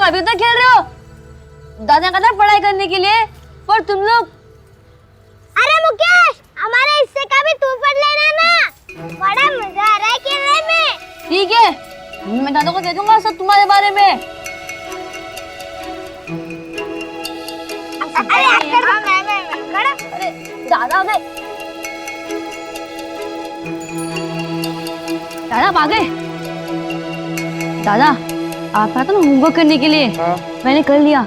अभी तक खेल रहे हो? दादा कहता है पढ़ाई करने के लिए, पर तुम लोग। अरे मुकेश, हमारे हिस्से का भी तू पढ़ लेना ना, बड़ा मजा आ रहा है खेलने में। ठीक है, मैं दादा को कह दूंगा सब तुम्हारे बारे में। अरे दादा दादा भागे। दादा आप आए थे ना होमवर्क करने के लिए। हाँ। मैंने कर लिया,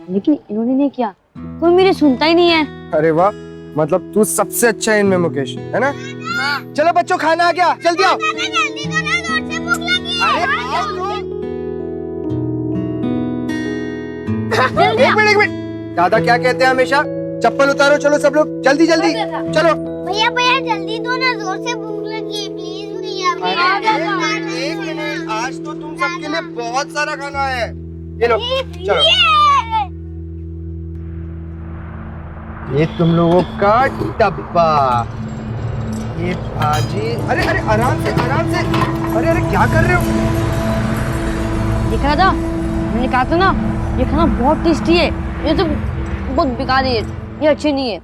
लेकिन इन्होंने नहीं किया। कोई मेरी सुनता ही नहीं है। अरे वाह, मतलब तू सबसे अच्छा है इनमें मुकेश, है ना? हाँ। चलो बच्चों, खाना आ गया, जल्दी आओ। जल्दी दो ना, जोर से भूख लगी है। अरे आओ तुम। जल्दी एक मिनट। दादा क्या कहते हैं हमेशा, चप्पल उतारो, चलो सब लोग जल्दी जल्दी चलो। भैया भैया जल्दी दो ना, जोर से भूख लगी है, प्लीज भैया। एक मिनट, आज तो तुम सबके लिए बहुत सारा खाना है। ये लो, चलो। ये तुम लोगों का डब्बा, ये भाजी। अरे अरे आराम से आराम से। अरे अरे क्या कर रहे हो? देखा था, मैंने कहा था ना ये खाना बहुत टेस्टी है। ये तो बहुत बेकार है, ये अच्छी नहीं है।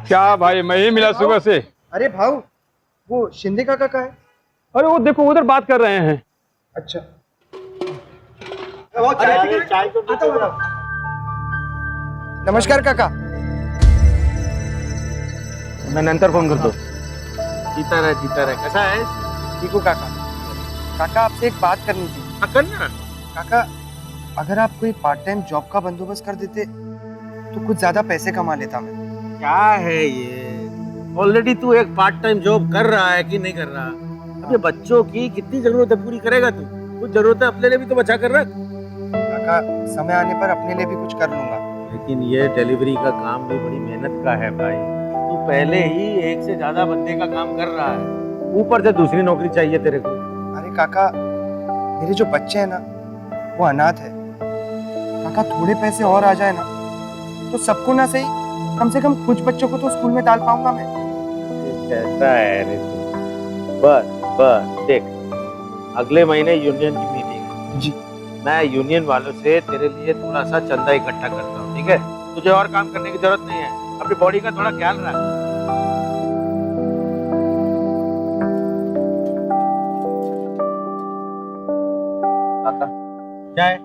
क्या भाई, मैं ही मिला सुबह से। अरे भाऊ, वो शिंदे काका का है। अरे वो देखो उधर बात कर रहे हैं। अच्छा, चाय तो नमस्कार काका। मैं नंतर फोन करतो। जीता रहा कैसा है? ठीक हो काका? काका आपसे एक बात करनी थी। हाँ करना। काका, अगर आप कोई पार्ट टाइम जॉब का बंदोबस्त कर देते तो कुछ ज्यादा पैसे कमा लेता मैं। क्या है ये? ऑलरेडी तू एक पार्ट टाइम जॉब कर रहा है कि नहीं कर रहा? अबे बच्चों की कितनी जरूरत है पूरी करेगा तू? कुछ जरूरत है अपने लिए भी तो बचा कर रख। काका, समय आने पर अपने लिए भी कुछ कर लूंगा। लेकिन ये डिलीवरी का काम भी बड़ी मेहनत का है भाई। तू पहले ही एक से ज्यादा बंदे का काम कर रहा है, ऊपर से दूसरी नौकरी चाहिए तेरे को। अरे काका, मेरे जो बच्चे हैं ना वो अनाथ है। काका थोड़े पैसे और आ जाए ना तो सबको ना सही, कम से कम कुछ बच्चों को तो स्कूल में डाल पाऊंगा मैं। कैसा है रे तू? बस देख, अगले महीने यूनियन की मीटिंग है जी। मैं यूनियन वालों से तेरे लिए थोड़ा सा चंदा इकट्ठा करता हूँ, ठीक है? तुझे और काम करने की जरूरत नहीं है, अपनी बॉडी का थोड़ा ख्याल रख। काका, क्या है?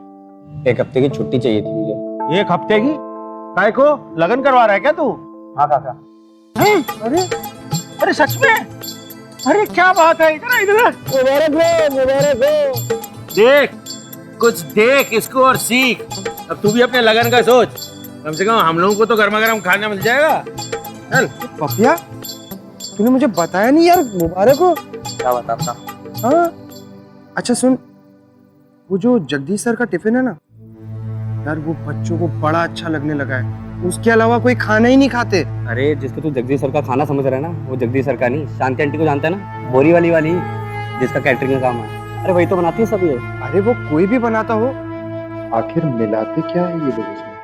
एक हफ्ते की छुट्टी चाहिए थी मुझे। एक हफ्ते की? काय को लगन करवा रहा है क्या तू? हाँ काका। अरे अरे सच में? अरे क्या बात है, इधर इधर। मुबारक हो। देख, कुछ देख इसको और सीख। अब तू भी अपने लगन का सोच, कम से कम हम लोगों को तो गर्मा गर्म खाना मिल जाएगा। चल। पपिया, तूने मुझे बताया नहीं यार, मुबारक हो। क्या बताता? हाँ, अच्छा सुन, वो जो जगदीश सर का टिफिन है ना यार, वो बच्चों को बड़ा अच्छा लगने लगा है। उसके अलावा कोई खाना ही नहीं खाते। अरे जिसको तू जगदीश सर का खाना समझ रहा है ना, वो जगदीश सर का नहीं, शांति आंटी को जानता है ना, बोरी वाली जिसका कैटरिंग का काम है। अरे वही तो बनाती है सब ये। अरे वो कोई भी बनाता हो, आखिर मिलाते क्या है ये लोग इसमें?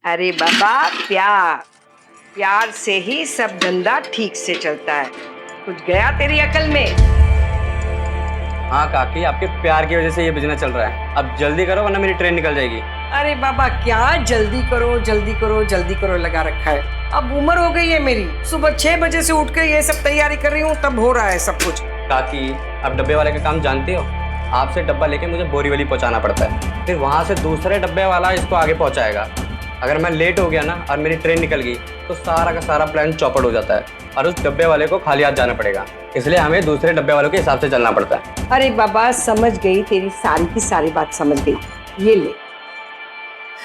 अरे बाबा, प्यार से ही सब धंधा ठीक से चलता है। कुछ गया तेरी अकल में? हाँ काकी, आपके प्यार की वजह से ये बिजनेस चल रहा है। अब जल्दी करो वरना मेरी ट्रेन निकल जाएगी। अरे बाबा, क्या जल्दी करो लगा रखा है। अब उम्र हो गई है मेरी, सुबह 6 बजे से उठ के ये सब तैयारी कर रही हूँ, तब हो रहा है सब कुछ। काकी, आप डब्बे वाले का काम जानते हो? आपसे डब्बा लेके मुझे बोरीवली पहुंचाना पड़ता है, फिर वहां से दूसरे डब्बे वाला इसको आगे पहुंचाएगा। अगर मैं लेट हो गया ना और मेरी ट्रेन निकल गई तो सारा का सारा प्लान चौपट हो जाता है और उस डब्बे वाले को खाली हाथ जाना पड़ेगा। इसलिए हमें दूसरे डब्बे वालों के हिसाब से चलना पड़ता है। अरे बाबा, समझ गई, तेरी सारी की सारी बात समझ गई। ये ले,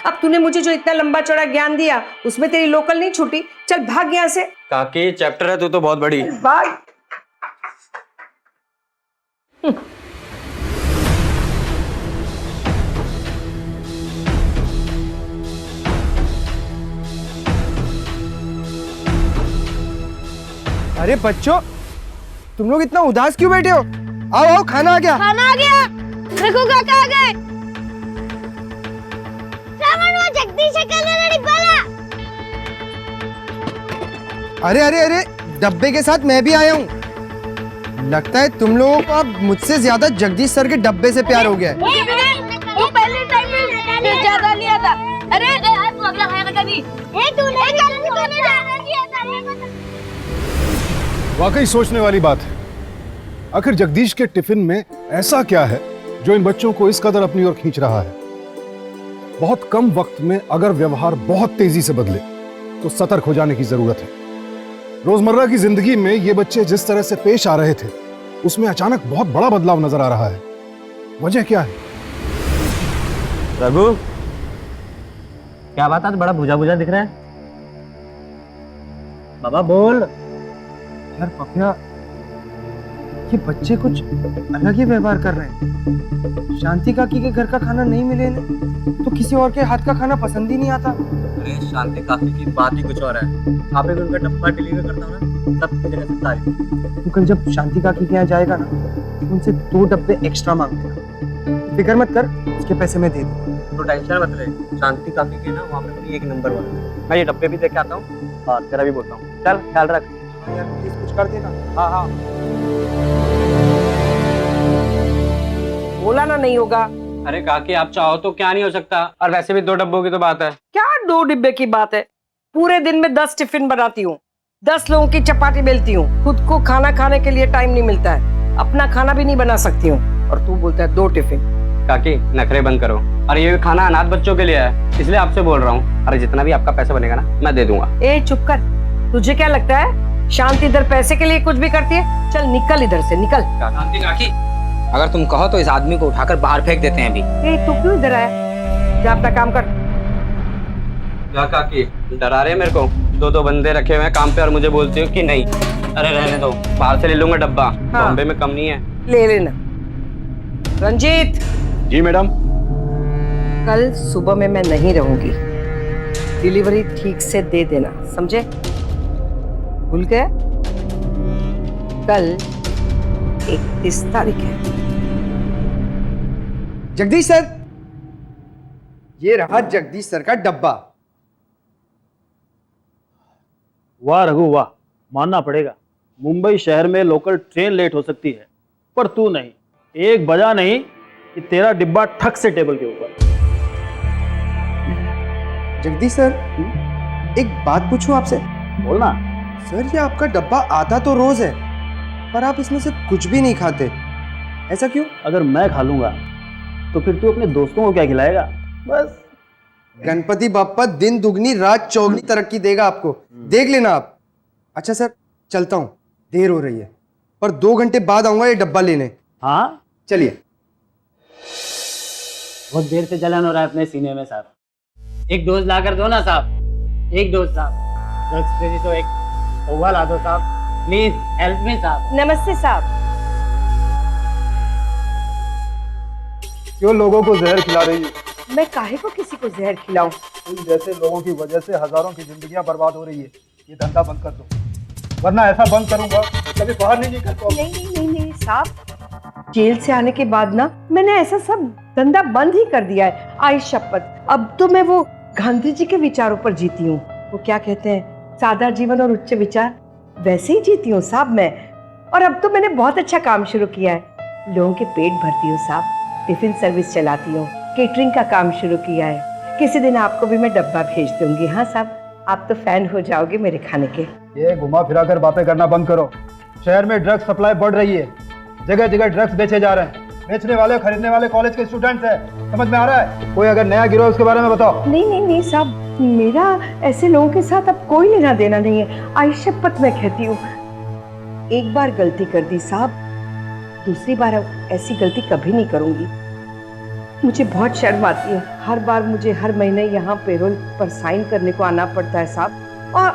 अब तूने मुझे जो इतना लंबा चौड़ा ज्ञान दिया उसमें तेरी लोकल नहीं छूटी। चल भाग यहाँ से। काकी, चैप्टर है तू तो बहुत बड़ी। भाग। अरे बच्चों, तुम लोग इतना उदास क्यों बैठे हो? आओ आओ, खाना आ गया। खाना आ गया। देखो काका आ गए। श्रावण वो जगदीश का डिब्बा ला। अरे अरे अरे, डब्बे के साथ मैं भी आया हूँ। लगता है तुम लोगों को अब मुझसे ज्यादा जगदीश सर के डब्बे से प्यार हो गया है। वो पहले टाइम में ज्यादा लिया था। अरे आज तू अगला खाएगा कभी? तूने ज्यादा लिया था। वाकई सोचने वाली बात है। आखिर जगदीश के टिफिन में ऐसा क्या है जो इन बच्चों को इस कदर अपनी ओर खींच रहा है? बहुत कम वक्त में अगर व्यवहार बहुत तेजी से बदले तो सतर्क हो जाने की जरूरत है। रोजमर्रा की जिंदगी में ये बच्चे जिस तरह से पेश आ रहे थे उसमें अचानक बहुत बड़ा बदलाव नजर आ रहा है। वजह क्या है? रघु, क्या बात आज बड़ा बुझा बुझा दिख रहा है? बाबा बोल। यार पपिया, ये बच्चे कुछ अलग ही व्यवहार कर रहे हैं। शांति काकी के घर का खाना नहीं मिले इन्हें तो किसी और के हाथ का खाना पसंद ही नहीं आता। अरे शांति काफी की बात ही कुछ और है। आप एक उनका डब्बा डिलीवर करता हूँ ना, सबकी जगह से तारीफ। तू कल जब शांति काकी के यहाँ जाएगा ना, उनसे 2 डब्बे एक्स्ट्रा मांगते। फिक्र मत कर, उसके पैसे मैं दे दूँ। तो टेंशन मत ले, शांति काफी के ना वहाँ पे मेरी 1 नंबर वाला। मैं ये डब्बे भी देख के आता हूँ और तेरा भी बोलता हूँ। चल ख्याल रख। यार प्लीज कुछ कर देना। हाँ हाँ। बोला ना नहीं होगा। अरे काकी, आप चाहो तो क्या नहीं हो सकता, और वैसे भी 2 डब्बों की तो बात है। क्या 2 डिब्बे की बात है? पूरे दिन में 10 टिफिन बनाती हूँ, 10 लोगों की चपाती बेलती हूँ। खुद को खाना खाने के लिए टाइम नहीं मिलता है, अपना खाना भी नहीं बना सकती हूँ, और तू बोलता है 2 टिफिन। काकी नखरे बंद करो। और ये खाना अनाथ बच्चों के लिए है, इसलिए आपसे बोल रहा हूँ। अरे जितना भी आपका पैसा बनेगा ना, मैं दे दूंगा। ए चुप कर, तुझे क्या लगता है शांति इधर पैसे के लिए कुछ भी करती है? चल निकल इधर से, निकल। शांति काकी, अगर तुम कहो तो इस आदमी को उठाकर बाहर फेंक देते हैं अभी। ए तू क्यों इधर आया? जा अपना काम कर। क्या काकी डरा रहे हैं मेरे को? 2 बंदे रखे हुए हैं काम पे और मुझे बोलती हो कि नहीं। अरे रहने दो, बाहर से ले लूंगा डब्बा। हाँ। बॉम्बे में कम नहीं है। ले लेना। रंजीत, जी मैडम। कल सुबह में मैं नहीं रहूंगी, डिलीवरी ठीक से दे देना, समझे? भूल गए? कल 31 तारीख है। जगदीश सर, ये रहा जगदीश सर का डब्बा। वाह रघु वाह, मानना पड़ेगा। मुंबई शहर में लोकल ट्रेन लेट हो सकती है, पर तू नहीं, एक बजा नहीं कि तेरा डिब्बा ठक से टेबल के ऊपर। जगदीश सर, एक बात पूछूं आपसे? बोलना। सर, ये आपका डब्बा आता तो रोज है, पर आप इसमें से कुछ भी नहीं खाते, ऐसा क्यों? अगर मैं खा लूंगा तो फिर तू अपने दोस्तों को क्या खिलाएगा? बस। गणपति बाप्पा दिन दुगनी रात चौगनी तरक्की देगा आपको, देख लेना आप। अच्छा सर, चलता हूँ, देर हो रही है, पर 2 घंटे बाद आऊंगा ये डब्बा लेने। हाँ चलिए। बहुत देर से जलन हो रहा है अपने सीने में साहब। एक डोज ला कर दो ना साहब, एक डोज साहब। ड्रग्स फ्री तो एक पौवा ला दो साहब, प्लीज हेल्प मी साहब। नमस्ते साहब। क्यों लोगों को जहर खिला रही है? मैं काहे को किसी को जहर खिलाऊं? इन जैसे लोगों की वजह से हजारों की जिंदगियां बर्बाद हो रही है। ये धंधा बंद कर दो, वरना ऐसा बंद करूंगा कभी बाहर नहीं निकल पाऊंगा। नहीं साहब, जेल से आने के बाद ना मैंने ऐसा सब धंधा बंद ही कर दिया है। आई शपथ, अब तो मैं वो गांधी जी के विचारों पर जीती हूँ। वो क्या कहते हैं, सादा जीवन और उच्च विचार, वैसे ही जीती हूँ साहब मैं। और अब तो मैंने बहुत अच्छा काम शुरू किया है, लोगों के पेट भरती हूँ साहब, टिफिन सर्विस चलाती हूँ, केटरिंग का काम शुरू किया है। किसी दिन आपको भी मैं डब्बा भेज दूंगी। हाँ साहब, आप तो फैन हो जाओगे मेरे खाने के। ये घुमा फिरा कर बातें करना बंद करो। शहर में ड्रग्स सप्लाई बढ़ रही है, जगह जगह ड्रग्स बेचे जा रहे हैं। बेचने वाले खरीदने वाले कॉलेज के स्टूडेंट्स हैं, समझ में आ रहा है? कोई अगर नया गिरोह उसके बारे में बताओ। नहीं साहब, मेरा ऐसे लोगों के साथ अब कोई लेना देना नहीं है। आई शपथ मैं कहती हूँ, एक बार गलती कर दी साहब, दूसरी बार ऐसी गलती कभी नहीं करूंगी। मुझे बहुत शर्म आती है, हर बार मुझे हर महीने यहाँ पेरोल पर साइन करने को आना पड़ता है साहब।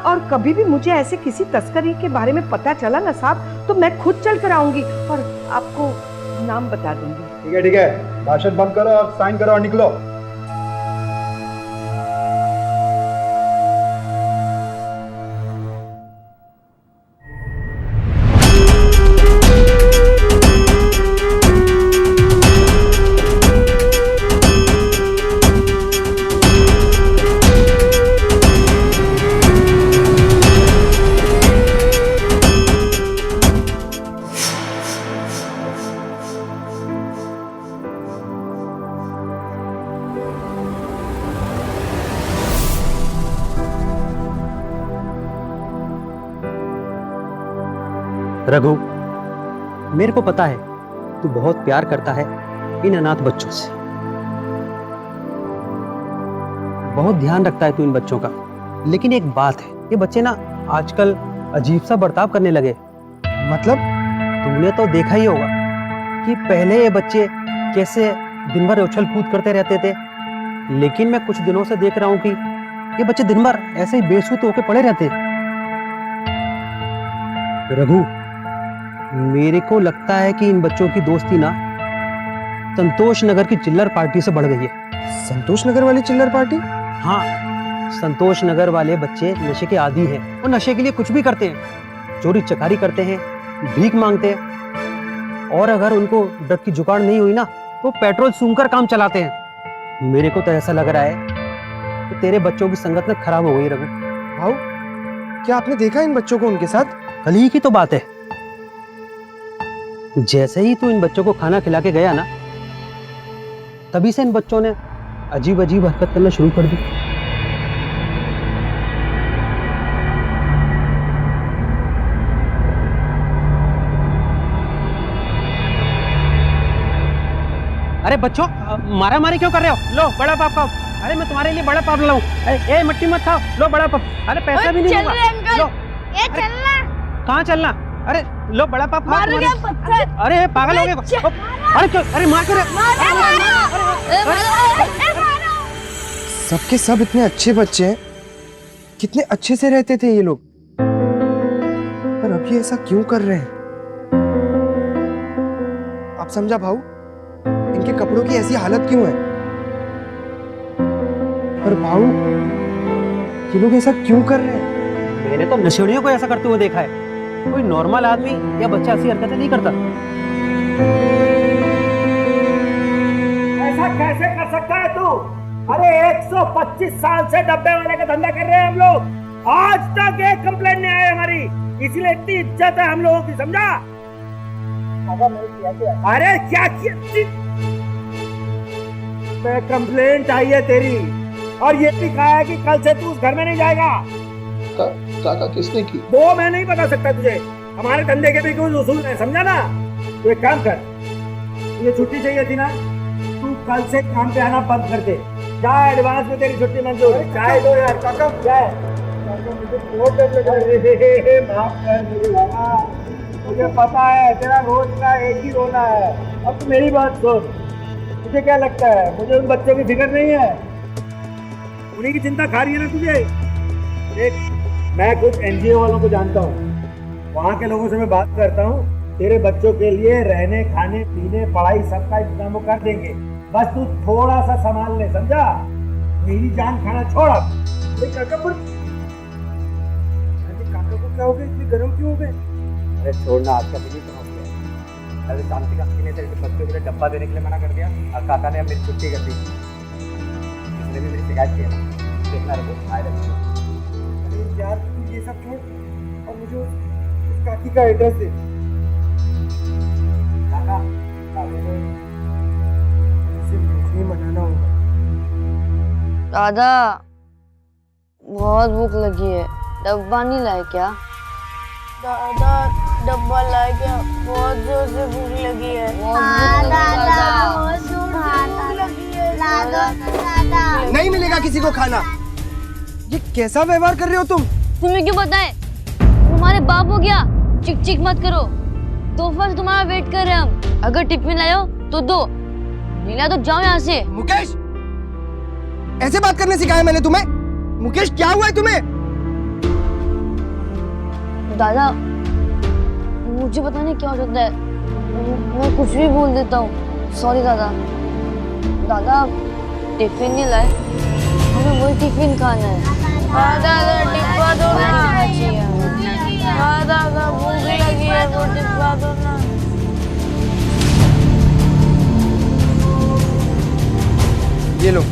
और कभी भी मुझे ऐसे किसी तस्करी के बारे में पता चला ना साहब, तो मैं खुद चल कर आऊंगी और आपको नाम बता दूंगी। ठीक है, भाषण बंद करो और साइन करो और निकलो। रघु, मेरे को पता है तू बहुत प्यार करता है इन अनाथ बच्चों से, बहुत ध्यान रखता है तू इन बच्चों का। लेकिन एक बात है, ये बच्चे ना आजकल अजीब सा बर्ताव करने लगे। मतलब? तुमने तो देखा ही होगा कि पहले ये बच्चे कैसे दिन भर उछल कूद करते रहते थे, लेकिन मैं कुछ दिनों से देख रहा हूँ कि ये बच्चे दिन भर ऐसे ही बेसुध होके पड़े रहते। रघु, मेरे को लगता है कि इन बच्चों की दोस्ती ना संतोष नगर की चिल्लर पार्टी से बढ़ गई है। संतोष नगर वाली चिल्लर पार्टी? हाँ, संतोष नगर वाले बच्चे नशे के आदी हैं। वो नशे के लिए कुछ भी करते हैं, चोरी चकारी करते हैं, भीख मांगते हैं, और अगर उनको ड्रग की जुगाड़ नहीं हुई ना तो पेट्रोल सूंघकर काम चलाते हैं। मेरे को तो ऐसा लग रहा है कि तेरे बच्चों की संगत में खराब हो गई रघु। भाऊ, क्या आपने देखा इन बच्चों को उनके साथ? कल ही की तो बात है, जैसे ही तू इन बच्चों को खाना खिला के गया ना, तभी से इन बच्चों ने अजीब अजीब हरकत करना शुरू कर दी। अरे बच्चों, मारा मारी क्यों कर रहे हो? लो बड़ा पाप खाओ। अरे मैं तुम्हारे लिए बड़ा पाप लाऊं। ए मट्टी मत खाओ, लो बड़ा पाप। अरे पैसा भी नहीं होगा। लो, ये चलना। कहाँ चलना? अरे लो बड़ा पाप खाओ। मारो क्या पत्थर? अरे पागल हो गए? अरे क्यों? अरे मार क्यों रहे? सबके सब इतने अच्छे बच्चे हैं, कितने अच्छे से रहते थे ये लोग, पर अब ये ऐसा क्यों कर रहे हैं? आप समझा भाऊ, इनके कपड़ों की ऐसी हालत क्यों है? पर भाऊ, ये लोग ऐसा क्यों कर रहे हैं? मैंने तो नशेड़ियों को ऐसा करते हुए देखा है, कोई नॉर्मल आदमी या बच्चा ऐसी हरकतें नहीं करता। ऐसा कैसे कर सकता है तू? अरे 125 साल से डब्बे वाले का धंधा कर रहे हैं हम लोग, आज तक एक कंप्लेंट नहीं आई हमारी, इसलिए इतनी इज्जत है हम लोगों की, समझा? अरे क्या किया? कंप्लेंट आई है तेरी, और ये भी कहा है कि कल से तू उस घर में नहीं जाएगा। काका किसने की? वो मैं नहीं बता सकता तुझे, हमारे धंधे के भी कुछ उसूल है, समझा ना? तो एक काम कर, ये छुट्टी चाहिए थी ना, तू कल से काम पे आना बंद कर दे। जा, एडवांस में तेरी छुट्टी मंजूर। चाय दो यार काका, चाय। मुझे बहुत डर लग रहा है, माफ कर मुझे बाबा, मुझे पता है तेरा रोज का एक ही रोना है। अब तू मेरी बात सुन, तुझे क्या लगता है मुझे उन बच्चों की फिक्र नहीं है? उन्हीं की चिंता खा रही है ना तुझे? देख, मैं कुछ एनजीओ वालों को जानता हूँ, वहाँ के लोगों से मैं बात करता हूँ, तेरे बच्चों के लिए रहने खाने पीने पढ़ाई सबका इंतजाम वो कर देंगे, बस तू थोड़ा सा संभाल ले, समझा? मेरी जान खाना छोड़ा। काका को क्या हो गया, इतनी गर्म क्यों हो गए? अरे छोड़ना, आज का दिन ही समझ गया। अरे शांति का ने तेरे बच्चों के लिए डब्बा देने के लिए मना कर दिया, और काका ने अपनी छुट्टी कर दी। इसने भी मेरी शिकायत की है, देखना रखो आए यार। ये सब छोड़ और मुझे उस काकी का एड्रेस दे। काका, इसे मनाना होगा। दादा, बहुत भूख लगी है, डब्बा नहीं लाए क्या? दादा, डब्बा लाए क्या? बहुत जोर से भूख लगी है। नहीं मिलेगा किसी को खाना। ये कैसा व्यवहार कर रहे हो तुम? तुम्हें क्यों बताएं? तुम्हारे बाप हो गया, चिक चिक मत करो। दोपहर से तुम्हारा वेट कर रहे हैं हम। अगर टिफिन लाए हो तो दो, नहीं लाए तो जाओ यहाँ से। मुकेश, ऐसे बात करने सिखाया मैंने तुम्हें? मुकेश, क्या हुआ है तुम्हें? दादा, मुझे पता नहीं क्या हो जाता है, मैं कुछ भी बोल देता हूँ। सॉरी दादा। दादा, टिफिन नहीं लाए, हमें वही टिफिन खाना है। दादा, डिब्बा दो ना। दादा, भूख लगी है, वो डिब्बा दो ना। ये लो,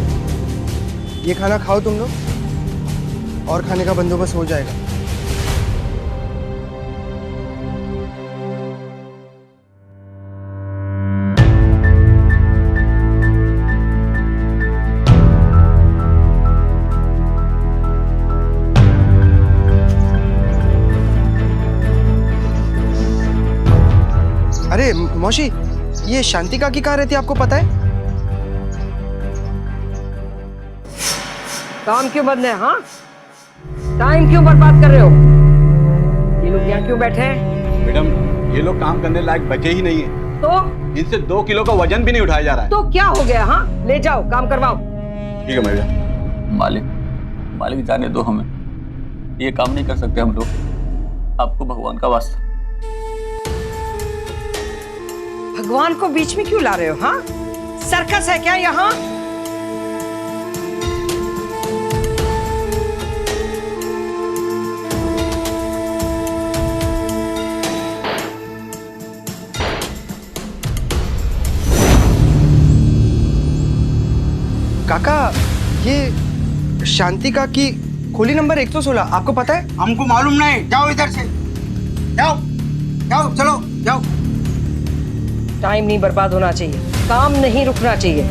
ये खाना खाओ तुम लोग, और खाने का बंदोबस्त हो जाएगा। अरे मौसी, ये शांति काकी कहाँ रहती है, आपको पता है? काम क्यों बंद है? हाँ, टाइम क्यों बर्बाद कर रहे हो? ये लोग यहाँ क्यों बैठे हैं? मैडम, ये लोग काम करने लायक बचे ही नहीं है। तो इनसे 2 किलो का वजन भी नहीं उठाया जा रहा है। तो क्या हो गया? हाँ, ले जाओ, काम करवाओ। ठीक है मैडम। मालिक जाने दो हमें, ये काम नहीं कर सकते हम लोग, आपको भगवान का वास्ता। भगवान को बीच में क्यों ला रहे हो? हाँ, सर्कस है क्या यहाँ? काका, ये शांति काकी खोली नंबर 116, आपको पता है? हमको मालूम नहीं, जाओ इधर से, जाओ जाओ, चलो जाओ। टाइम नहीं बर्बाद होना चाहिए, काम नहीं रुकना चाहिए।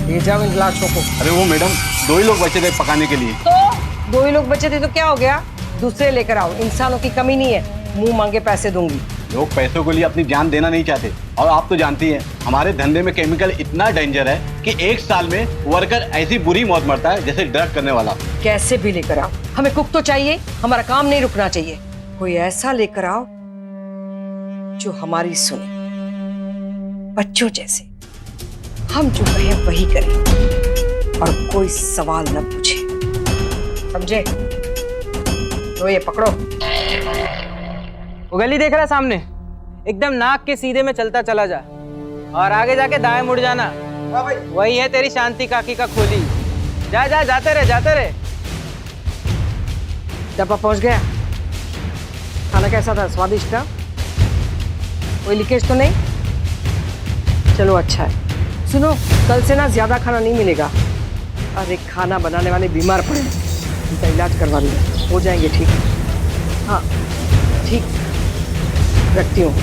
ले जाओ इन लाशों को। अरे वो मैडम, 2 ही लोग बचे थे पकाने के लिए। तो 2 ही लोग बचे थे तो क्या हो गया? दूसरे लेकर आओ, इंसानों की कमी नहीं है। मुंह मांगे पैसे दूंगी। लोग पैसों के लिए अपनी जान देना नहीं चाहते, और आप तो जानती हैं हमारे धंधे में केमिकल इतना डेंजर है कि 1 साल में वर्कर ऐसी बुरी मौत मरता है जैसे ड्रग करने वाला। कैसे भी लेकर आओ, हमें कुक तो चाहिए, हमारा काम नहीं रुकना चाहिए। कोई ऐसा लेकर आओ जो हमारी सुने, बच्चों जैसे। हम जो कहें वही करें और कोई सवाल न पूछे, समझे? तो ये पकड़ो। वो गली देख रहा है सामने, एकदम नाक के सीधे में चलता चला जा और आगे जाके दाएं मुड़ जाना। वही है तेरी शांति काकी का खोली। जा जा, जाते रहे। डब्बा पहुंच गया? खाना कैसा था? स्वादिष्ट था? कोई लीकेज तो नहीं? चलो अच्छा है। सुनो, कल से ना ज्यादा खाना नहीं मिलेगा। अरे खाना बनाने वाले बीमार पड़े, उनका इलाज करवा लिया, हो जाएंगे ठीक। हाँ ठीक, रखती हूँ।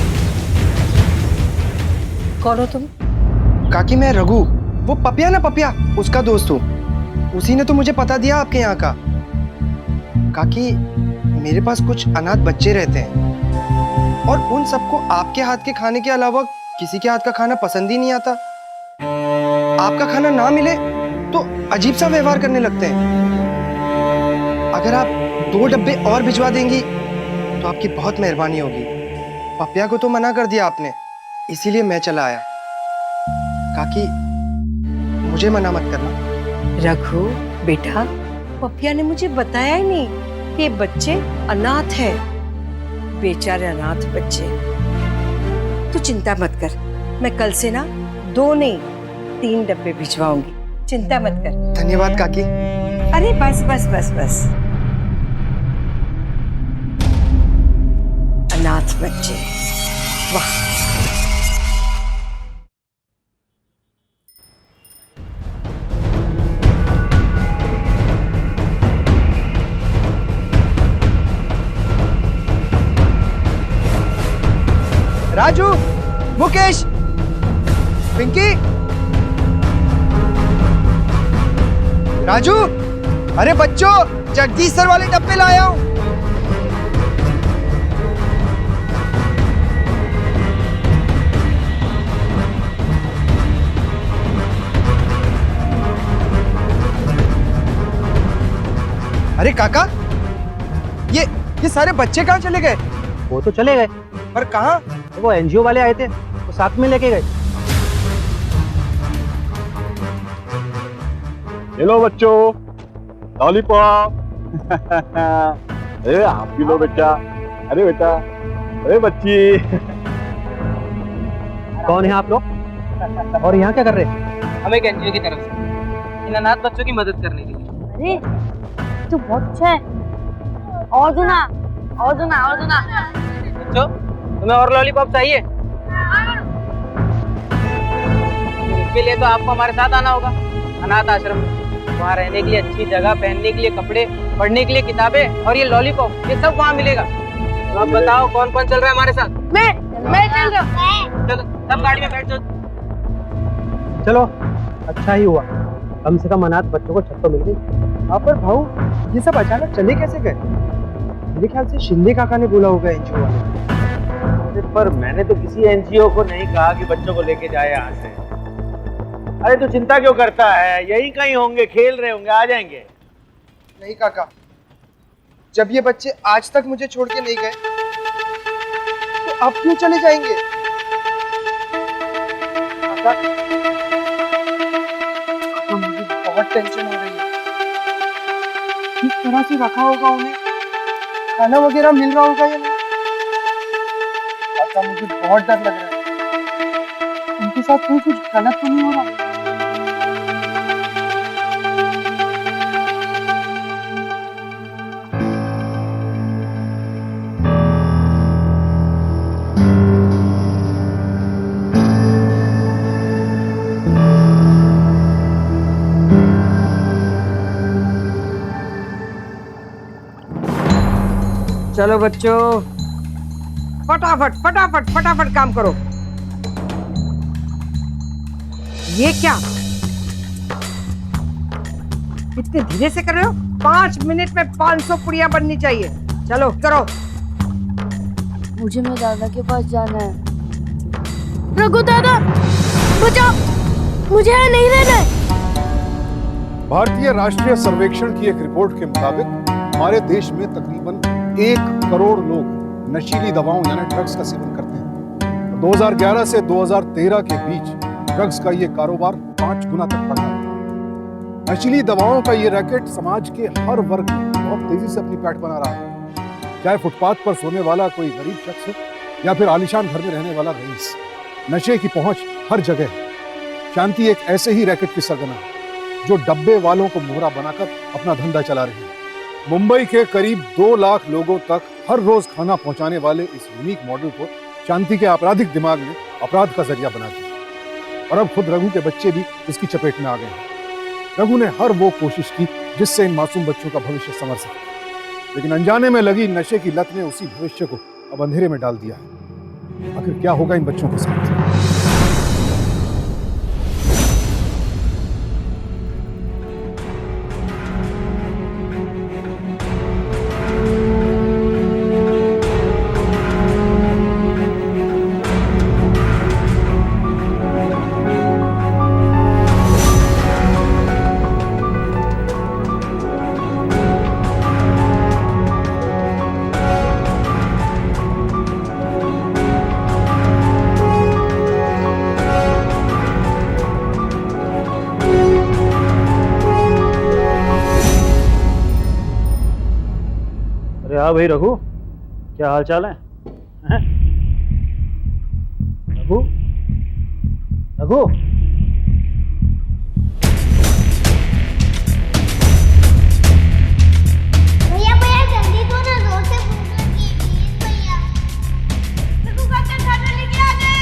कौन हो तुम? काकी मैं रघु, वो पपिया ना, पपिया, उसका दोस्त हूँ। उसी ने तो मुझे पता दिया आपके यहाँ का। काकी, मेरे पास कुछ अनाथ बच्चे रहते हैं और उन सबको आपके हाथ के खाने के अलावा किसी के हाथ का खाना पसंद ही नहीं आता। आपका खाना ना मिले तो अजीब सा व्यवहार करने लगते हैं। अगर आप 2 डब्बे और भिजवा देंगी तो आपकी बहुत मेहरबानी होगी। पपिया को तो मना कर दिया आपने, इसीलिए मैं चला आया। काकी, मुझे मना मत करना। रघु बेटा, पपिया ने मुझे बताया ही नहीं कि ये बच्चे अनाथ हैं। बेचारे अनाथ बच्चे। तू चिंता मत कर, मैं कल से ना 2 नहीं 3 डब्बे भिजवाऊंगी, चिंता मत कर। धन्यवाद काकी। अरे बस बस बस बस। अनाथ बच्चे, वाह। राजू, मुकेश, पिंकी, राजू, अरे बच्चों, जगदीश सर वाले डब्बे लाया हूं। अरे काका, ये सारे बच्चे कहाँ चले गए? वो तो चले गए, पर कहाँ? वो एनजीओ वाले आए थे, वो साथ में लेके गए। हेलो बच्चों, लॉलीपॉप। अरे आप भी लो बेटा। अरे बेटा, अरे बच्ची। कौन है आप लोग और यहाँ क्या कर रहे हैं? हम एक एनजीओ की तरफ से इन अनाथ बच्चों की मदद करने के लिए। अरे तू बहुत अच्छा है। और दो ना। बच्चों, तुम्हें और लॉलीपॉप चाहिए? इसके लिए तो आपको हमारे साथ आना होगा अनाथ आश्रम में। वहाँ रहने के लिए अच्छी जगह, पहनने के लिए कपड़े, पढ़ने के लिए किताबें और ये लॉलीपॉप, ये सब वहाँ मिलेगा। तो आप बताओ कौन कौन चल रहा है हमारे साथ? मैं चल रहा हूँ। चलो सब गाड़ी में बैठ जाओ। चलो, अच्छा ही हुआ, कम से कम अनाथ बच्चों को छत तो मिल गई। आप पर भाऊ, ये सब अचानक चले कैसे गए? मेरे ख्याल से शिंदे काका ने बोला होगा एनजीओ वाले। अरे पर मैंने तो किसी एनजीओ को नहीं कहा कि बच्चों को लेके जाए यहाँ से। अरे तू चिंता क्यों करता है, यही कहीं होंगे, खेल रहे होंगे, आ जाएंगे। नहीं काका, जब ये बच्चे आज तक मुझे छोड़ के नहीं गए तो अब क्यों चले जाएंगे? काका, मुझे बहुत टेंशन हो रही है। किस तरह से रखा होगा उन्हें, खाना वगैरह मिल रहा होगा या नहीं? काका, मुझे बहुत डर लग रहा है। उनके साथ कोई कुछ गलत तो नहीं हो रहा? चलो बच्चों, फटाफट फटाफट फटाफट काम करो। ये क्या, इतने धीरे से कर रहे हो? 5 मिनट में 500 पुड़िया बननी चाहिए। चलो करो। मुझे मेरे दादा के पास जाना है। रघु दादा बचाओ, मुझे यहाँ नहीं रहना है। भारतीय राष्ट्रीय सर्वेक्षण की एक रिपोर्ट के मुताबिक हमारे देश में तकरीबन 1 करोड़ लोग नशीली दवाओं यानी ड्रग्स का सेवन करते हैं। 2011 से 2013 के बीच ड्रग्स का ये कारोबार 5 गुना तक बढ़ा है। नशीली दवाओं का ये रैकेट समाज के हर वर्ग में बहुत तेजी से अपनी पैठ बना रहा है। चाहे फुटपाथ पर सोने वाला कोई गरीब शख्स हो या फिर आलीशान घर में रहने वाला रईस, नशे की पहुंच हर जगह है। शांति एक ऐसे ही रैकेट की सरगना है जो डब्बे वालों को मोहरा बनाकर अपना धंधा चला रही है। मुंबई के करीब 2 लाख लोगों तक हर रोज खाना पहुंचाने वाले इस यूनिक मॉडल को शांति के आपराधिक दिमाग ने अपराध का जरिया बना दिया और अब खुद रघु के बच्चे भी इसकी चपेट में आ गए हैं। रघु ने हर वो कोशिश की जिससे इन मासूम बच्चों का भविष्य संवर सके, लेकिन अनजाने में लगी नशे की लत ने उसी भविष्य को अब अंधेरे में डाल दिया है। आखिर क्या होगा इन बच्चों के साथ? हाँ भाई रघु, क्या हाल चाल है? रघु, रघु, भैया भैया जल्दी दो ना, जोर से भूख लगी है, प्लीज भैया। रघु काका खाना लेके आ गए।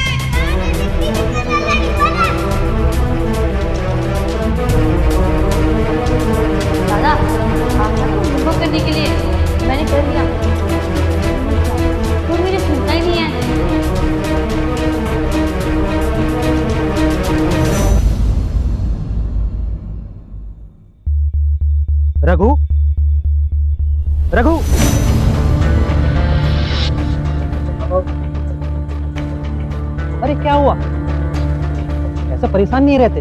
दादा, आपका होमवर्क करने के लिए मैंने कर दिया, तो मुझे सुनता ही नहीं है। रघु, रघु, अरे क्या हुआ? ऐसा परेशान नहीं रहते,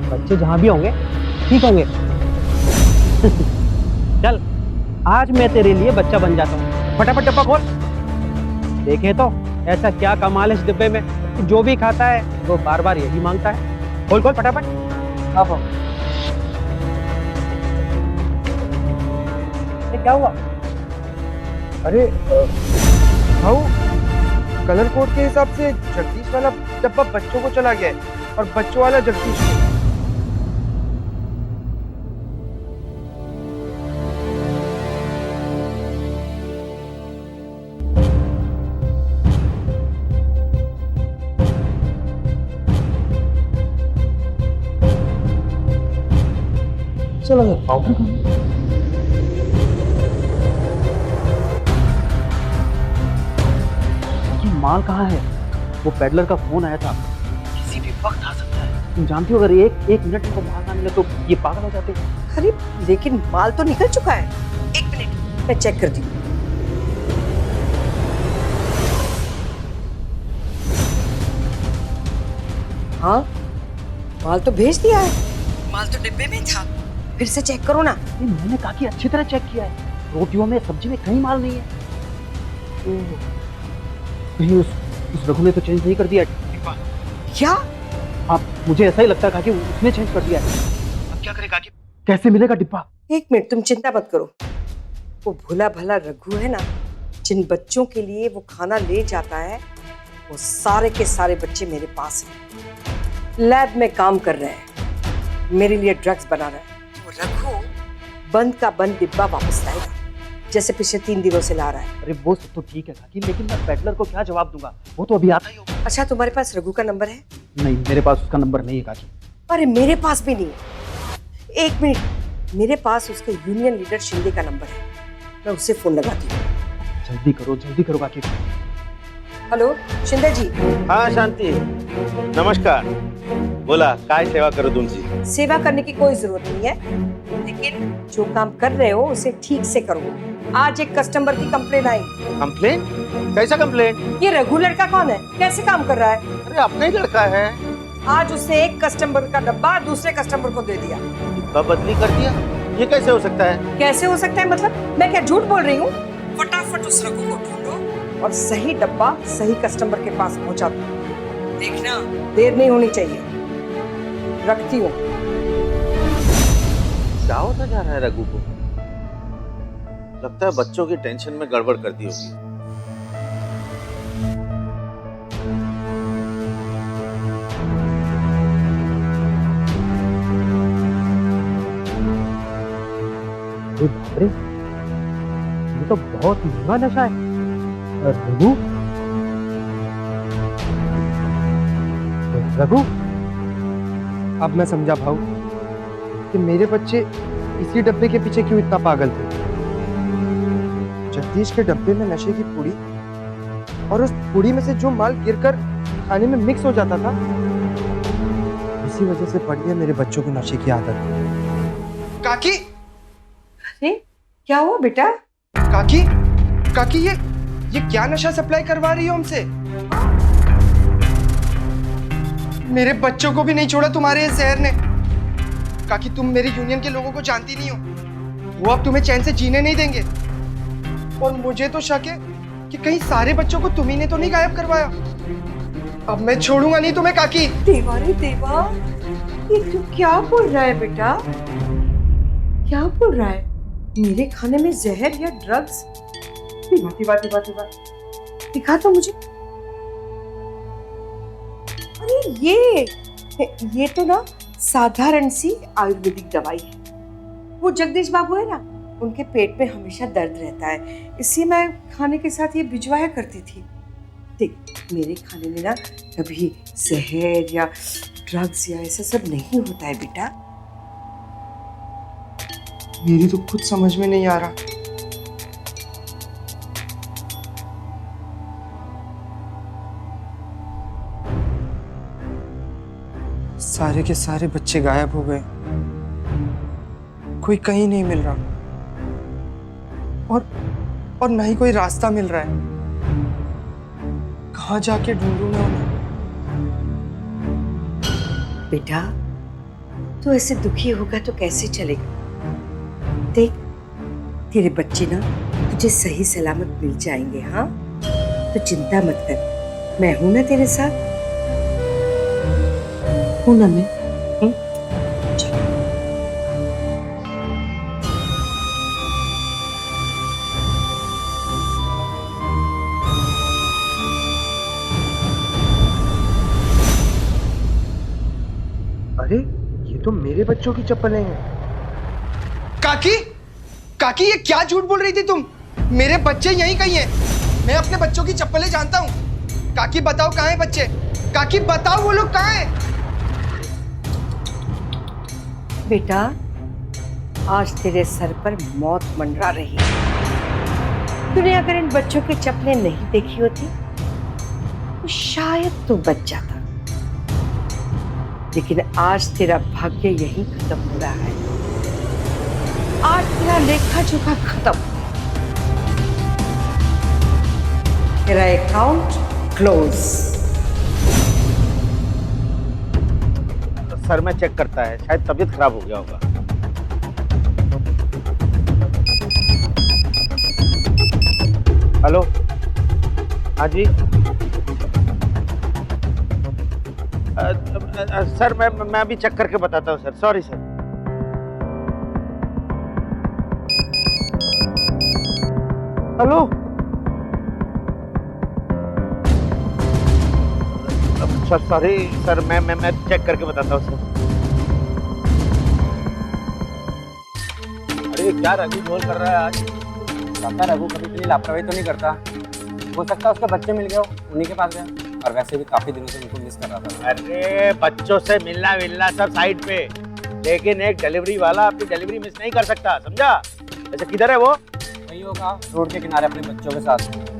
बच्चे जहां भी होंगे ठीक होंगे। चल, आज मैं तेरे लिए बच्चा बन जाता हूँ। फटाफट डब्बा खोल। देखे तो ऐसा क्या कमाल है इस डिब्बे में, जो भी खाता है वो बार बार यही मांगता है। खोल खोल फटाफट। अब क्या हुआ? अरे भाऊ, कलर कोड के हिसाब से जगदीश वाला डब्बा बच्चों को चला गया है और बच्चों वाला जगदीश को। चलो पाउडर माल कहाँ है? वो पेडलर का फोन आया था, किसी भी वक्त आ सकता है। तुम जानती हो अगर एक मिनट में माल ना मिले तो ये पागल हो जाते हैं। अरे लेकिन माल तो निकल चुका है। 1 मिनट, मैं चेक करती हूँ। हाँ, माल तो भेज दिया है। माल तो डिब्बे में था। फिर से चेक करो ना। मैंने काकी अच्छी तरह चेक किया है, रोटियों में सब्जी में कहीं माल नहीं है। कहीं उस रघु ने तो चेंज नहीं कर दिया डिब्बा? क्या? आप, मुझे ऐसा ही लगता है काकी उसने चेंज कर दिया है। अब क्या करें काकी, कैसे मिलेगा डिब्बा? एक मिनट, तुम चिंता मत करो। वो भोला भला रघु है ना, जिन बच्चों के लिए वो खाना ले जाता है, वो सारे के सारे बच्चे मेरे पास हैं। लैब में काम कर रहे हैं, मेरे लिए ड्रग्स बना रहे हैं। वो रघु बंद का बंद डिब्बा वापस लाएगा, जैसे पिछले 3 दिनों से ला रहा है। अरे वो सब तो ठीक है काकी, लेकिन मैं पेडलर को क्या जवाब दूंगा? वो तो अभी आता ही होगा। अच्छा, तुम्हारे पास रघु का नंबर है? नहीं, मेरे पास उसका नंबर नहीं है काकी। अरे मेरे पास भी नहीं है। एक मिनट, मेरे पास उसके यूनियन लीडर शिंदे का नंबर है, मैं उससे फोन लगाती हूँ। जल्दी करो काकी। हेलो शिंदे जी। हाँ शांति, नमस्कार। बोला, काय सेवा करो तुमसे? सेवा करने की कोई जरूरत नहीं है, लेकिन जो काम कर रहे हो उसे ठीक से करो। आज एक कस्टमर की कंप्लेन आई। कंप्लेन? कैसा कंप्लेन? ये रघु लड़का कौन है, कैसे काम कर रहा है? अरे अपना ही लड़का है। आज उसने एक कस्टमर का डब्बा दूसरे कस्टमर को दे दिया। डिब्बा बदली कर दिया? ये कैसे हो सकता है? कैसे हो सकता है मतलब? मैं क्या झूठ बोल रही हूँ? फटाफट उस रघु को ढूंढो और सही डब्बा सही कस्टमर के पास पहुंचा दो। देखना, देर नहीं होनी चाहिए। रखती हूँ। क्या होता जा रहा है रघु को? लगता है बच्चों की टेंशन में गड़बड़ कर दी होगी। अरे ये तो बहुत महंगा नशा है। रघु, रघु, अब मैं समझा भाऊ कि मेरे बच्चे इसी डब्बे के पीछे क्यों इतना पागल थे। जगदीश के डब्बे में नशे की पुड़ी, और उस पुड़ी में से जो माल गिरकर खाने में मिक्स हो जाता था, इसी वजह से पड़ गया मेरे बच्चों को नशे की आदत। काकी, अरे क्या हुआ बेटा? काकी, काकी ये क्या नशा सप्लाई करवा रही हो हमसे? मेरे बच्चों को भी नहीं छोड़ा तुम्हारे इस जहर ने। काकी, तुम मेरे यूनियन के लोगों को जानती नहीं हो, वो अब तुम्हें चैन से जीने नहीं देंगे। और मुझे तो शक है कि कहीं सारे बच्चों को तुम्ही ने तो नहीं गायब करवाया। अब मैं छोड़ूंगा नहीं तुम्हें काकी। देवा रे देवा, ये तू क्या बोल रहा है बेटा? क्या बोल रहा है? मेरे खाने में जहर या ड्रग्स? दिखा दिखा तो मुझे। अरे ये तो ना साधारण सी आयुर्वेदिक दवाई है। वो जगदीश बाबू है ना, उनके पेट में हमेशा दर्द रहता है, इसलिए मैं खाने के साथ ये भिजवाया करती थी। देख, मेरे खाने में ना कभी जहर या ड्रग्स या ऐसा सब नहीं होता है बेटा। मेरी तो खुद समझ में नहीं आ रहा। सारे के सारे बच्चे गायब हो गए, कोई कहीं नहीं मिल रहा, और ना ही कोई रास्ता मिल रहा है। कहाँ जाके ढूंढूं मैं उन्हें? बेटा, तू ऐसे दुखी होगा तो कैसे चलेगा? देख, तेरे बच्चे ना तुझे सही सलामत मिल जाएंगे। हाँ, तो चिंता मत कर, मैं हूं ना तेरे साथ। हूं ना मैं? चल। अरे ये तो मेरे बच्चों की चप्पलें हैं। काकी, काकी ये क्या झूठ बोल रही थी तुम? मेरे बच्चे यहीं कहीं हैं। मैं अपने बच्चों की चप्पलें जानता हूँ। काकी बताओ कहाँ हैं बच्चे? काकी बताओ वो लोग कहाँ हैं? बेटा, आज तेरे सर पर मौत मंडरा रही है। तूने अगर इन बच्चों की चप्पलें नहीं देखी होती तो शायद तू बच जाता, लेकिन आज तेरा भाग्य यहीं खत्म हो रहा है। आज तेरा लेखा जोखा खत्म, तेरा अकाउंट क्लोज। सर में चेक करता है, शायद तबीयत खराब हो गया होगा। हेलो, हाँ जी। सर मैं अभी चेक करके बताता हूँ sir, sorry sir. Hello, sir sorry sir, मैं चेक करके बताता हूँ सर। अरे क्या रघु बोल कर रहा है आज? काका रघु कभी के लिए लापरवाही तो नहीं करता। हो सकता है उसके बच्चे मिल गए हो, उन्हीं के पास गए। और वैसे भी काफी दिनों से उनको मिस कर रहा था। अरे बच्चों से मिलना मिलना सब साइड पे, लेकिन एक डिलीवरी वाला अपनी डिलीवरी मिस नहीं कर सकता, समझा? अच्छा किधर है वो? वही होगा, रोड के किनारे अपने बच्चों के साथ।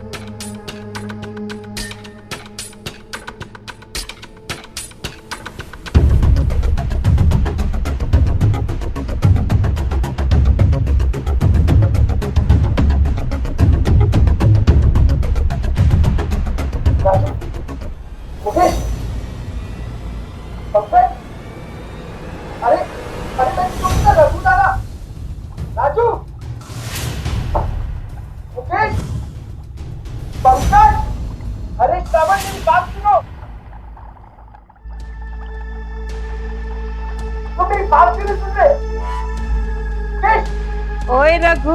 ओए रघु,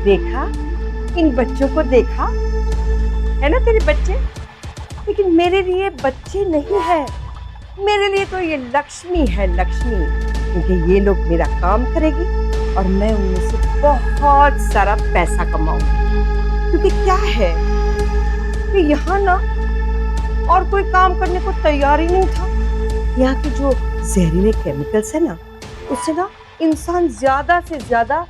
देखा इन बच्चों को, देखा है ना तेरे बच्चे? लेकिन मेरे लिए बच्चे नहीं है, मेरे लिए तो ये लक्ष्मी है, लक्ष्मी। क्योंकि ये लोग मेरा काम करेगी और मैं उनमें से बहुत सारा पैसा कमाऊंगी। क्योंकि क्या है कि यहाँ ना और कोई काम करने को तैयार ही नहीं था। यहाँ के जो जहरीले केमिकल्स है ना, उससे ना इंसान ज्यादा से ज्यादा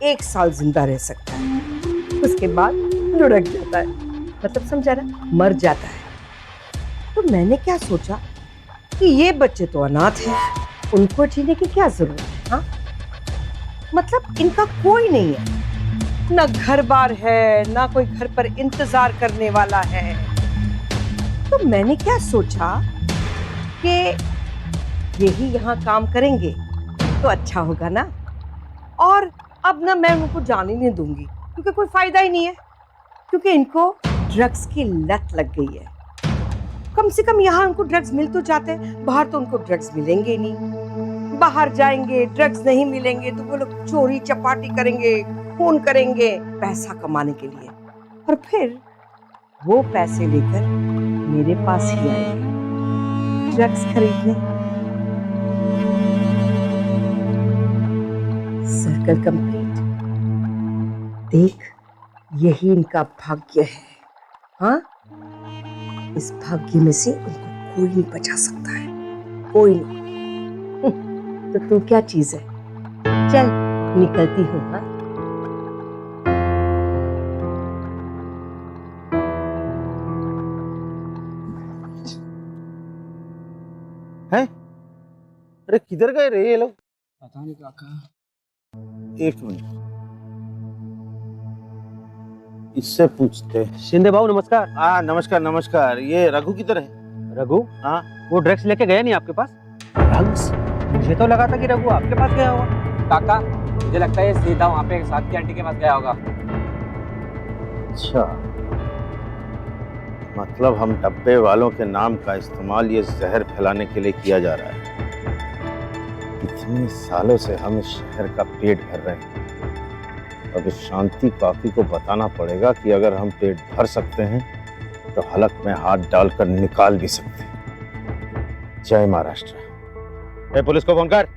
1 साल जिंदा रह सकता है, उसके बाद लुढ़क जाता है, मतलब समझा ना, मर जाता है। तो मैंने क्या सोचा कि ये बच्चे तो अनाथ हैं, उनको जीने की क्या जरूरत है? हाँ, मतलब इनका कोई नहीं है, ना घर बार है, ना कोई घर पर इंतजार करने वाला है। तो मैंने क्या सोचा कि यही यहाँ काम करेंगे तो अच्छा होगा ना। और अब ना मैं उनको जाने नहीं दूंगी, क्योंकि कोई फायदा ही नहीं है, क्योंकि इनको ड्रग्स की लत लग गई है। कम से कम यहाँ उनको ड्रग्स मिल तो जाते, बाहर तो उनको ड्रग्स मिलेंगे नहीं। बाहर जाएंगे, ड्रग्स नहीं मिलेंगे तो वो लोग चोरी चपाटी करेंगे, खून करेंगे पैसा कमाने के लिए, और फिर वो पैसे लेकर मेरे पास ही आएंगे ड्रग्स खरीदने। Circle complete. देख, यही इनका भाग्य है। हाँ, इस भाग्य में से उनको कोई नहीं बचा सकता है, कोई नहीं। तो तू क्या चीज है? चल निकलती हूँ। हाँ, है? अरे किधर गए रे ये लोग? पता नहीं काका। एक मिनट, इससे पूछते। शिंदे बाबू नमस्कार। हाँ नमस्कार नमस्कार। ये रघु किधर है? रघु? हाँ, वो ड्रग्स लेके गया नहीं आपके पास? ड्रग्स? मुझे तो लगा था कि रघु आपके पास गया होगा। काका मुझे लगता है ये सीधा वहाँ पे साथ की आंटी के पास गया होगा। अच्छा, मतलब हम डब्बे वालों के नाम का इस्तेमाल ये जहर फैलाने के लिए किया जा रहा है। इतने सालों से हम इस शहर का पेट भर रहे हैं, अब इस शांति काकी को बताना पड़ेगा कि अगर हम पेट भर सकते हैं तो हलक में हाथ डालकर निकाल भी सकते हैं। जय महाराष्ट्र। पुलिस को फोन कर।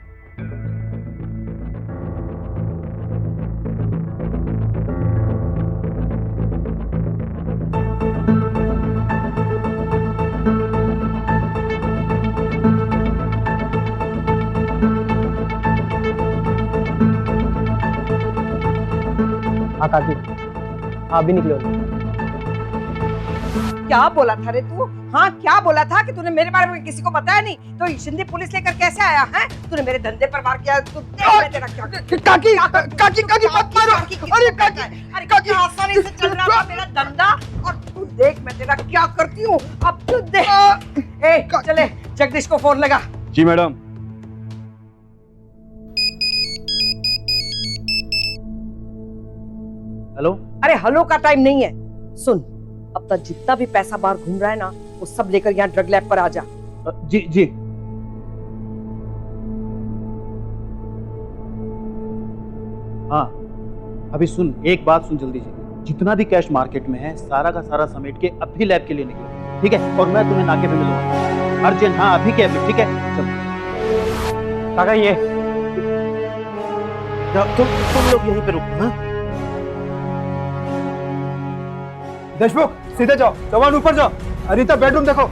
हाँ काकी, आप भी निकले हो। क्या बोला था रे तू? हाँ, क्या बोला था कि तूने मेरे बारे में किसी को बताया नहीं? तो शिंदे पुलिस लेकर कैसे आया है? तूने मेरे धंधे पर वार किया। तू देख मैं तेरा क्या काकी काकी काकी मत मारो। अरे काकी, आसानी से चल रहा था मेरा धंधा और तू देख मैं तेरा क्या करती हूँ, अब तू देख। ए चले जगदीश को फोन लगा। जी मैडम। हेलो। अरे हेलो का टाइम नहीं है, सुन अब तक जितना भी पैसा बाहर घूम रहा है ना वो सब लेकर यहाँ ड्रग लैब पर आ जा। जी जी। हाँ अभी सुन, एक बात सुन जल्दी से, जितना भी कैश मार्केट में है सारा का सारा समेट के अभी लैब के लिए निकलो, ठीक है? और मैं तुम्हें नाके पे मिलूंगा अर्जेंट। हाँ अभी के अभी, ठीक है? चलो काका ये तुम लोग यहीं पे रुको। हाँ देशमुख सीधे जाओ, जवान ऊपर जाओ, अनीता बेडरूम देखो।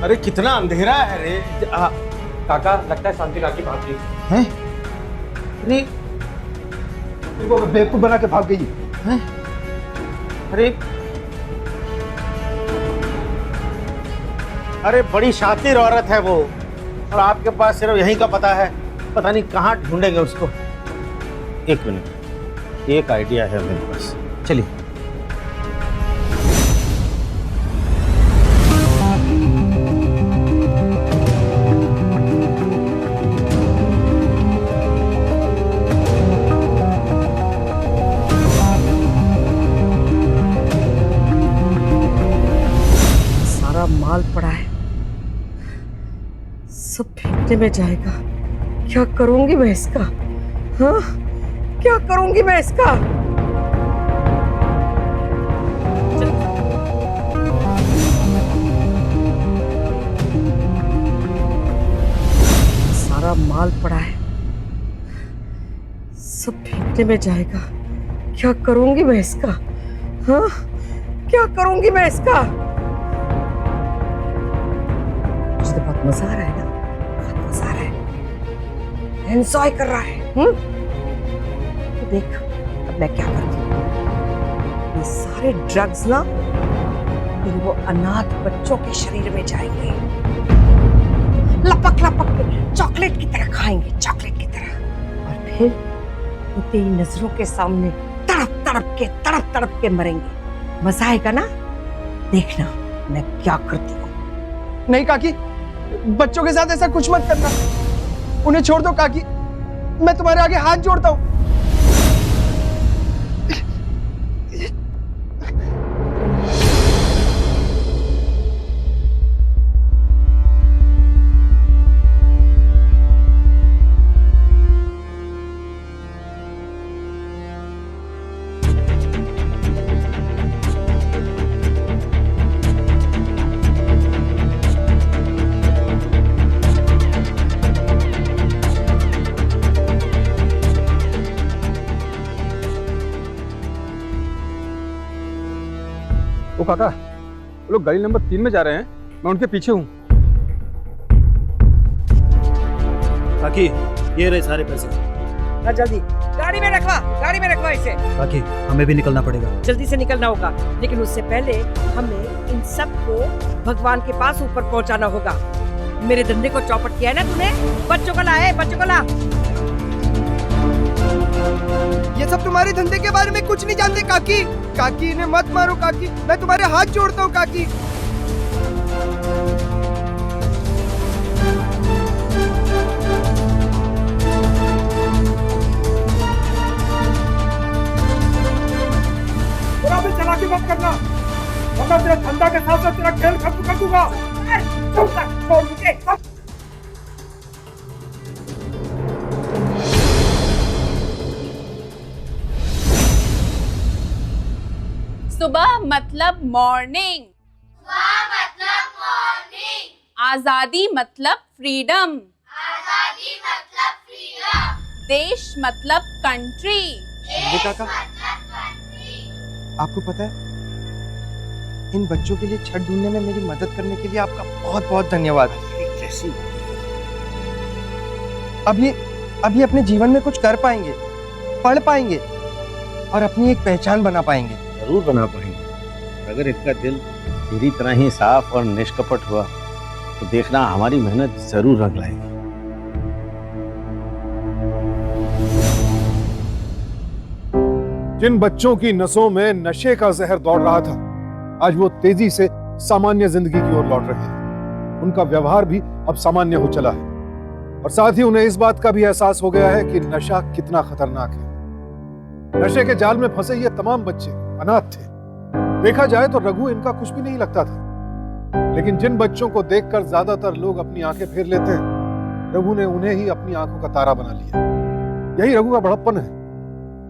अरे कितना अंधेरा है रे। काका लगता है शांति काकी भाग गई हैं? अरे वो बेवकूफ बना के भाग गई हैं? अरे अरे बड़ी शातिर औरत है वो, और आपके पास सिर्फ यहीं का पता है, पता नहीं कहाँ ढूंढेंगे उसको। एक मिनट, एक आइडिया है मेरे पास, चलिए। सारा माल पड़ा है, सब फेंकने में जाएगा। क्या करूंगी मैं इसका? हाँ क्या करूंगी मैं इसका? सारा माल पड़ा है, सब फेंकने में जाएगा। क्या करूंगी मैं इसका? हाँ क्या करूंगी मैं इसका? मुझे तो बहुत मजा आ रहा है ना, बहुत मजा आ रहा है, एंजॉय कर रहा है। तो देख अब मैं क्या करती हूँ, ये सारे ड्रग्स ना फिर वो अनाथ बच्चों के शरीर में जाएंगे, लपक लपक के चॉकलेट की तरह खाएंगे, चॉकलेट की तरह, और फिर वो तेरी नजरों के सामने तड़प तड़प के मरेंगे। मजा आएगा ना, देखना मैं क्या करती हूँ। नहीं काकी, बच्चों के साथ ऐसा कुछ मत करना, उन्हें छोड़ दो काकी, मैं तुम्हारे आगे हाथ जोड़ता हूँ। ओ काका, वो लोग गाड़ी नंबर 3 में जा रहे हैं, मैं उनके पीछे हूँ। काकी ये रहे सारे पैसे। जल्दी गाड़ी में रखवा इसे। काकी हमें भी निकलना पड़ेगा। जल्दी से निकलना होगा, लेकिन उससे पहले हमें इन सबको भगवान के पास ऊपर पहुंचाना होगा। मेरे धंधे को चौपट किया है ना तूने, बच्चों को ला, बच्चों को ला। ये सब तुम्हारे धंधे के बारे में कुछ नहीं जानते काकी। काकी इन्हें मत मारो काकी, मैं तुम्हारे हाथ जोड़ता हूँ काकी। थोड़ा भी चालाकी मत करना, वरना तेरा धंधा के साथ साथ तेरा खेल खत्म कर दूंगा। छोड़ मुझे। सुबह मतलब मॉर्निंग, आजादी मतलब फ्रीडम, देश मतलब कंट्री। काका, आपको पता है इन बच्चों के लिए छत ढूंढने में मेरी मदद करने के लिए आपका बहुत बहुत धन्यवाद। कैसी अब ये अपने जीवन में कुछ कर पाएंगे, पढ़ पाएंगे और अपनी एक पहचान बना पाएंगे। जरूर बना पाएंगे, अगर इनका दिल तेरी तरह ही साफ और निष्कपट हुआ तो देखना हमारी मेहनत जरूर रंग लाएगी। जिन बच्चों की नसों में नशे का जहर दौड़ रहा था, आज वो तेजी से सामान्य जिंदगी की ओर लौट रहे हैं। उनका व्यवहार भी अब सामान्य हो चला है और साथ ही उन्हें इस बात का भी एहसास हो गया है कि नशा कितना खतरनाक है। नशे के जाल में फंसे ये तमाम बच्चे अनाथ थे। देखा जाए तो रघु इनका कुछ भी नहीं लगता था, लेकिन जिन बच्चों को देखकर ज्यादातर लोग अपनी आंखें फेर लेते हैं, रघु ने उन्हें ही अपनी आंखों का तारा बना लिया। यही रघु का बड़प्पन है।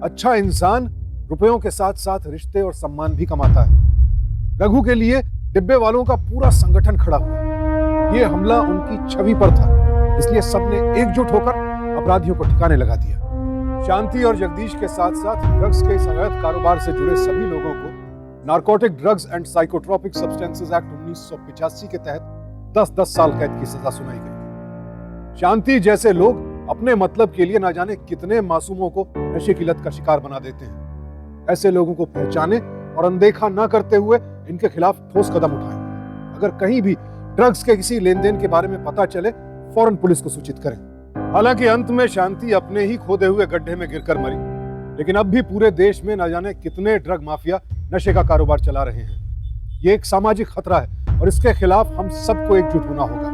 अच्छा इंसान रुपयों के साथ साथ रिश्ते और सम्मान भी कमाता है। रघु के लिए डिब्बे वालों का पूरा संगठन खड़ा हुआ। ये हमला उनकी छवि पर था, इसलिए सबने एकजुट होकर अपराधियों को ठिकाने लगा दिया। शांति और जगदीश के साथ साथ ड्रग्स के इस अवैध कारोबार से जुड़े सभी लोगों को narcotic drugs and psychotropic substances act 1985 के तहत 10-10 साल कैद की सजा सुनाई गई। शांति जैसे लोग अपने मतलब के लिए ना जाने कितने मासूमों को नशे की लत का शिकार बना देते हैं। ऐसे लोगों को पहचाने और अनदेखा ना करते हुए इनके खिलाफ ठोस कदम उठाएं। अगर कहीं भी ड्रग्स के किसी लेन देन के बारे में पता चले, फौरन पुलिस को सूचित करें। हालांकि अंत में शांति अपने ही खोदे हुए गड्ढे में गिरकर मरी, लेकिन अब भी पूरे देश में न जाने कितने ड्रग माफिया नशे का कारोबार चला रहे हैं। ये एक सामाजिक खतरा है और इसके खिलाफ हम सबको एकजुट होना होगा,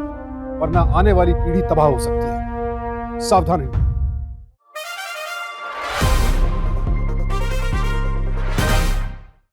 वरना आने वाली पीढ़ी तबाह हो सकती है। सावधान रहें।